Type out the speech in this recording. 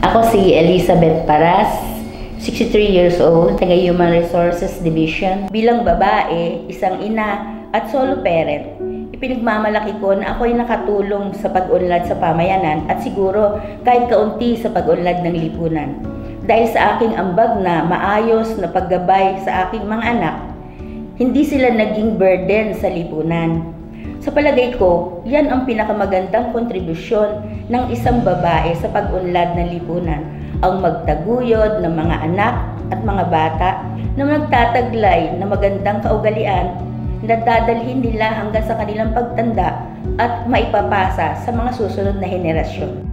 Ako si Elizabeth Paras, 63 years old, taga Human Resources Division. Bilang babae, isang ina at solo parent, ipinagmamalaki ko na ako'y nakatulong sa pag-unlad sa pamayanan at siguro kahit kaunti sa pag-unlad ng lipunan. Dahil sa aking ambag na maayos na paggabay sa aking mga anak, hindi sila naging burden sa lipunan. Sa palagay ko, yan ang pinakamagandang kontribusyon ng isang babae sa pag-unlad ng lipunan, ang magtaguyod ng mga anak at mga bata na nagtataglay na magandang kaugalian na dadalhin nila hanggang sa kanilang pagtanda at maipapasa sa mga susunod na henerasyon.